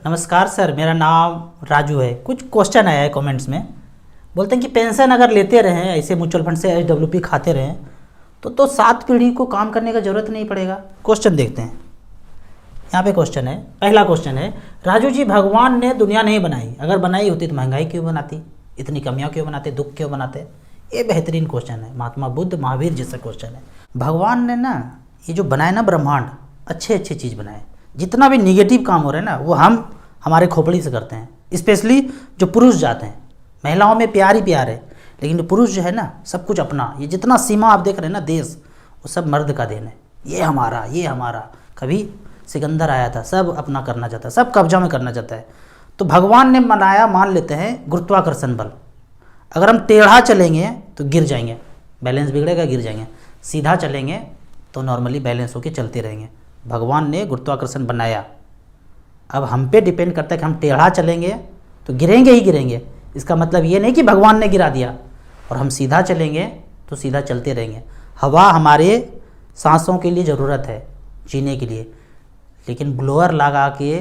नमस्कार सर, मेरा नाम राजू है। कुछ क्वेश्चन आया है कमेंट्स में। बोलते हैं कि पेंशन अगर लेते रहें, ऐसे म्यूचुअल फंड से एसडब्ल्यूपी खाते रहें तो 7 पीढ़ी को काम करने का ज़रूरत नहीं पड़ेगा। क्वेश्चन देखते हैं। यहाँ पे क्वेश्चन है, पहला क्वेश्चन है, राजू जी भगवान ने दुनिया नहीं बनाई, अगर बनाई होती तो महंगाई क्यों बनाती, इतनी कमियाँ क्यों बनाते, दुख क्यों बनाते। ये बेहतरीन क्वेश्चन है, महात्मा बुद्ध महावीर जैसा क्वेश्चन है। भगवान ने ना ये जो बनाए ना ब्रह्मांड, अच्छे अच्छे चीज़ बनाए। जितना भी निगेटिव काम हो रहा है ना वो हम हमारे खोपड़ी से करते हैं। स्पेशली जो पुरुष जाते हैं, महिलाओं में प्यार ही प्यार है, लेकिन जो पुरुष जो है ना सब कुछ अपना, ये जितना सीमा आप देख रहे हैं ना देश, वो सब मर्द का देन है। ये हमारा कभी सिकंदर आया था, सब अपना करना चाहता है, सब कब्जा में करना चाहता है। तो भगवान ने बनाया, मान लेते हैं गुरुत्वाकर्षण बल। अगर हम टेढ़ा चलेंगे तो गिर जाएंगे, बैलेंस बिगड़ेगा, गिर जाएंगे। सीधा चलेंगे तो नॉर्मली बैलेंस होके चलते रहेंगे। भगवान ने गुरुत्वाकर्षण बनाया, अब हम पे डिपेंड करता है कि हम टेढ़ा चलेंगे तो गिरेंगे ही गिरेंगे। इसका मतलब ये नहीं कि भगवान ने गिरा दिया, और हम सीधा चलेंगे तो सीधा चलते रहेंगे। हवा हमारे सांसों के लिए ज़रूरत है जीने के लिए, लेकिन ब्लोअर लगा के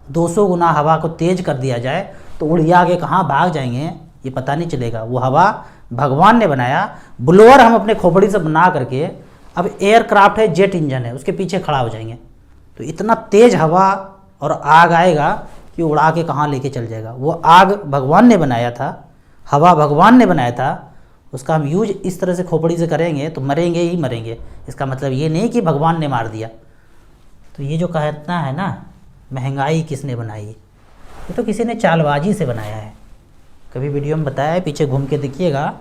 200 गुना हवा को तेज कर दिया जाए तो उड़िया के कहाँ भाग जाएंगे ये पता नहीं चलेगा। वो हवा भगवान ने बनाया, ब्लोअर हम अपने खोपड़ी से बना करके, अब एयरक्राफ्ट है, जेट इंजन है, उसके पीछे खड़ा हो जाएंगे तो इतना तेज हवा और आग आएगा कि उड़ा के कहाँ लेके चल जाएगा। वो आग भगवान ने बनाया था, हवा भगवान ने बनाया था, उसका हम यूज इस तरह से खोपड़ी से करेंगे तो मरेंगे ही मरेंगे। इसका मतलब ये नहीं कि भगवान ने मार दिया। तो ये जो कहना है ना महंगाई किसने बनाई, ये तो किसी ने चालबाजी से बनाया है। कभी वीडियो में बताया है, पीछे घूम के देखिएगा,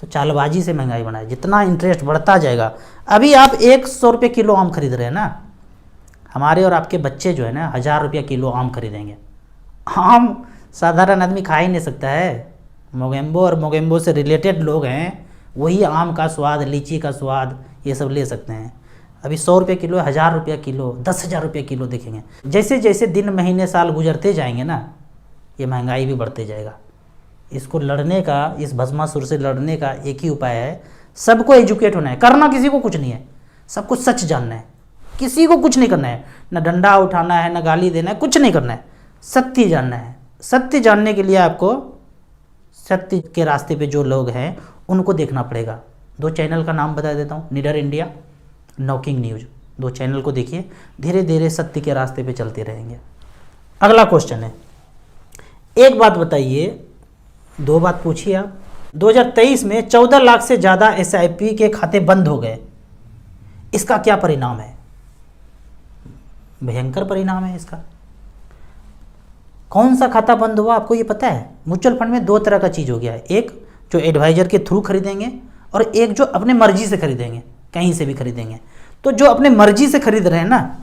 तो चालबाजी से महंगाई बनाई। जितना इंटरेस्ट बढ़ता जाएगा, अभी आप 100 रुपये किलो आम खरीद रहे हैं ना, हमारे और आपके बच्चे जो है ना 1000 रुपया किलो आम खरीदेंगे। आम साधारण आदमी खा ही नहीं सकता है। मोगेम्बो और मोगेम्बो से रिलेटेड लोग हैं, वही आम का स्वाद, लीची का स्वाद ये सब ले सकते हैं। अभी 100 रुपये किलो, 1000 रुपया किलो, 10,000 रुपया किलो देखेंगे। जैसे जैसे दिन महीने साल गुजरते जाएंगे ना, ये महंगाई भी बढ़ते जाएगा। इसको लड़ने का, इस भस्मासुर से लड़ने का एक ही उपाय है, सबको एजुकेट होना है। करना किसी को कुछ नहीं है, सबको सच जानना है। किसी को कुछ नहीं करना है, ना डंडा उठाना है, ना गाली देना है, कुछ नहीं करना है, सत्य जानना है। सत्य जानने के लिए आपको सत्य के रास्ते पे जो लोग हैं उनको देखना पड़ेगा। 2 चैनल का नाम बता देता हूँ, निडर इंडिया, नॉकिंग न्यूज। 2 चैनल को देखिए, धीरे धीरे सत्य के रास्ते पे चलते रहेंगे। अगला क्वेश्चन है, एक बात बताइए, 2 बात पूछिए आप। 2023 में 14 लाख से ज़्यादा SIP के खाते बंद हो गए, इसका क्या परिणाम है? भयंकर परिणाम है इसका। कौन सा खाता बंद हुआ आपको ये पता है? म्यूचुअल फंड में 2 तरह का चीज़ हो गया है, एक जो एडवाइजर के थ्रू खरीदेंगे और एक जो अपने मर्जी से खरीदेंगे, कहीं से भी खरीदेंगे। तो जो अपने मर्जी से खरीद रहे हैं ना,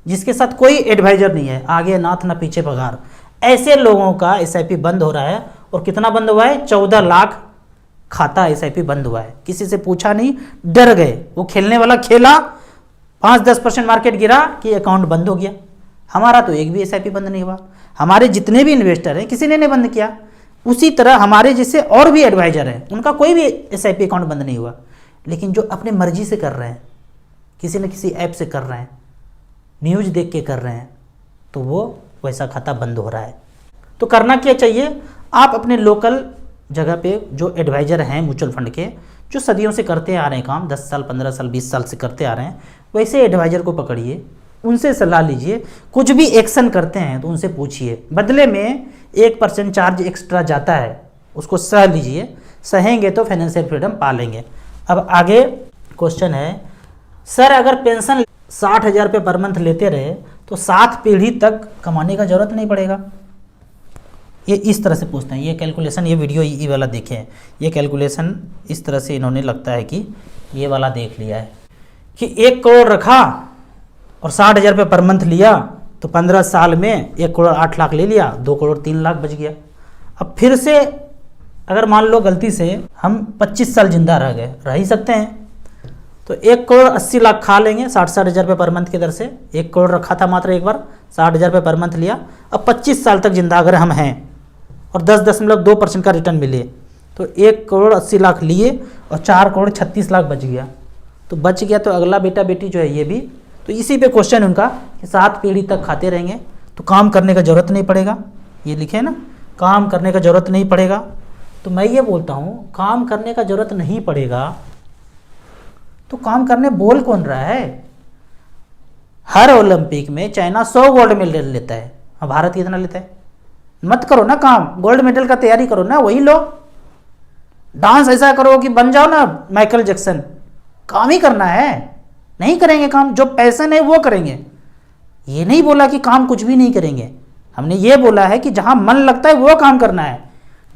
जिसके साथ कोई एडवाइजर नहीं है, आगे नाथ ना पीछे पगार, ऐसे लोगों का SIP बंद हो रहा है। और कितना बंद हुआ है? 14 लाख खाता SIP बंद हुआ है। किसी से पूछा नहीं, डर गए। वो खेलने वाला खेला, 5-10% मार्केट गिरा कि अकाउंट बंद हो गया। हमारा तो एक भी SIP बंद नहीं हुआ। हमारे जितने भी इन्वेस्टर हैं किसी ने नहीं बंद किया। उसी तरह हमारे जैसे और भी एडवाइजर हैं, उनका कोई भी SIP अकाउंट बंद नहीं हुआ। लेकिन जो अपने मर्जी से कर रहे हैं, किसी न किसी ऐप से कर रहे हैं, न्यूज़ देख के कर रहे हैं, तो वो वैसा खाता बंद हो रहा है। तो करना क्या चाहिए? आप अपने लोकल जगह पे जो एडवाइज़र हैं म्यूचुअल फंड के, जो सदियों से करते आ रहे हैं काम, 10 साल 15 साल 20 साल से करते आ रहे हैं, वैसे एडवाइज़र को पकड़िए, उनसे सलाह लीजिए। कुछ भी एक्शन करते हैं तो उनसे पूछिए, बदले में 1% चार्ज एक्स्ट्रा जाता है, उसको सह लीजिए। सहेंगे तो फाइनेंशियल फ्रीडम पा लेंगे। अब आगे क्वेश्चन है, सर अगर पेंशन 60,000 रुपये पर मंथ लेते रहे तो 7 पीढ़ी तक कमाने का ज़रूरत नहीं पड़ेगा? ये इस तरह से पूछते हैं। ये कैलकुलेशन, ये वीडियो ये वाला देखें, ये कैलकुलेशन इस तरह से इन्होंने लगता है कि ये वाला देख लिया है कि 1 करोड़ रखा और 60,000 रुपये पर मंथ लिया तो 15 साल में 1 करोड़ 8 लाख ले लिया, 2 करोड़ 3 लाख बच गया। अब फिर से अगर मान लो गलती से हम 25 साल जिंदा रह गए, रह ही सकते हैं, तो 1 करोड़ 80 लाख खा लेंगे 60-60 हज़ार रुपये पर मंथ की दर से। 1 करोड़ रखा था मात्र एक बार, 60,000 रुपये पर मंथ लिया। अब 25 साल तक जिंदा अगर हम हैं और 10.2% का रिटर्न मिले तो 1 करोड़ 80 लाख लिए और 4 करोड़ 36 लाख बच गया। तो बच गया तो अगला बेटा बेटी जो है ये भी, तो इसी पे क्वेश्चन उनका कि 7 पीढ़ी तक खाते रहेंगे। तो काम करने का ज़रूरत नहीं पड़ेगा, ये लिखे है ना, काम करने का ज़रूरत नहीं पड़ेगा। तो मैं ये बोलता हूँ काम करने का ज़रूरत नहीं पड़ेगा, तो काम करने बोल कौन रहा है? हर ओलंपिक में चाइना 100 गोल्ड मेडल लेता है, और भारत कितना लेता है? मत करो ना काम, गोल्ड मेडल का तैयारी करो ना, वही लो। डांस ऐसा करो कि बन जाओ ना माइकल जैक्सन। काम ही करना है, नहीं करेंगे काम, जो पैशन है वो करेंगे। ये नहीं बोला कि काम कुछ भी नहीं करेंगे, हमने ये बोला है कि जहाँ मन लगता है वो काम करना है।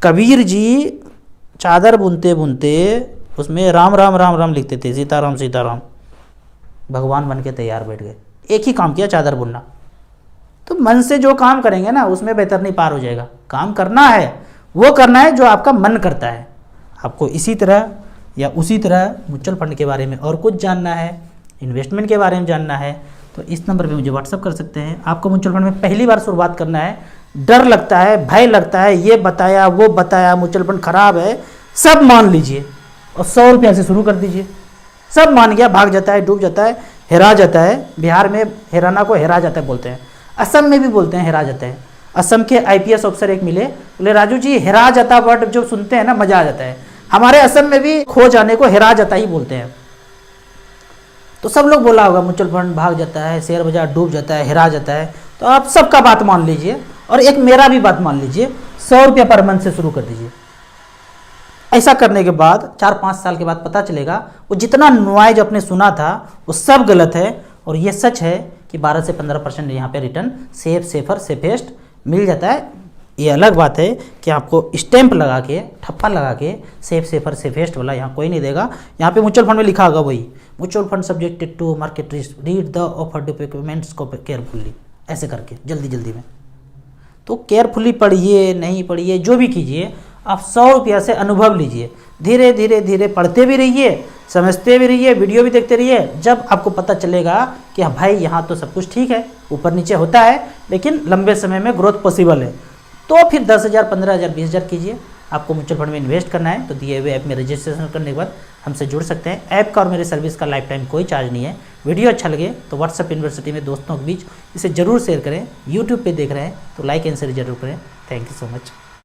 कबीर जी चादर बुनते बुनते उसमें राम राम राम राम लिखते थे, सीताराम सीताराम, भगवान बन के तैयार बैठ गए। एक ही काम किया, चादर बुनना। तो मन से जो काम करेंगे ना उसमें बेहतर नहीं पार हो जाएगा। काम करना है, वो करना है जो आपका मन करता है। आपको इसी तरह या उसी तरह म्यूचुअल फंड के बारे में और कुछ जानना है, इन्वेस्टमेंट के बारे में जानना है, तो इस नंबर पे मुझे व्हाट्सअप कर सकते हैं। आपको म्यूचुअल फंड में पहली बार शुरुआत करना है, डर लगता है, भय लगता है, ये बताया वो बताया, म्यूचुअल फंड खराब है, सब मान लीजिए और 100 रुपया से शुरू कर दीजिए। सब मान गया, भाग जाता है, डूब जाता है, हेरा जाता है। बिहार में हेराना को हेरा जाता है बोलते हैं, असम में भी बोलते हैं हेरा जाता है। असम के IPS ऑफिसर एक मिले, बोले राजू जी हेरा जाता वर्ड जो सुनते हैं ना मजा आ जाता है, हमारे असम में भी खो जाने को हेरा जाता ही बोलते हैं। तो सब लोग बोला होगा म्यूचुअल फंड भाग जाता है, शेयर बाजार डूब जाता है, हेरा जाता है। तो आप सबका बात मान लीजिए और एक मेरा भी बात मान लीजिए, 100 रुपया पर मंथ से शुरू कर दीजिए। ऐसा करने के बाद 4-5 साल के बाद पता चलेगा वो जितना नॉइज आपने सुना था वो सब गलत है, और ये सच है कि 12 से 15% यहाँ पे रिटर्न सेफर सेफेस्ट मिल जाता है। ये अलग बात है कि आपको स्टैंप लगा के, ठप्पा लगा के सेफर सेफेस्ट वाला यहाँ कोई नहीं देगा। यहाँ पे म्यूचुअल फंड में लिखा होगा वही, mutual fund subjected to market risk, read the offer documents को केयरफुली, ऐसे करके जल्दी जल्दी में। तो केयरफुली पढ़िए, नहीं पढ़िए, जो भी कीजिए, आप 100 रुपया से अनुभव लीजिए। धीरे धीरे धीरे पढ़ते भी रहिए, समझते भी रहिए, वीडियो भी देखते रहिए। जब आपको पता चलेगा कि हाँ भाई यहाँ तो सब कुछ ठीक है, ऊपर नीचे होता है लेकिन लंबे समय में ग्रोथ पॉसिबल है, तो फिर 10,000, 15,000, 20,000 कीजिए। आपको म्यूचुअल फंड में इन्वेस्ट करना है तो दिए हुए ऐप में रजिस्ट्रेशन करने के बाद हमसे जुड़ सकते हैं। ऐप का और मेरे सर्विस का लाइफ टाइम कोई चार्ज नहीं है। वीडियो अच्छा लगे तो व्हाट्सएप यूनिवर्सिटी में दोस्तों के बीच इसे जरूर शेयर करें। यूट्यूब पे देख रहे हैं तो लाइक एंड शेयर जरूर करें। Thank you so much.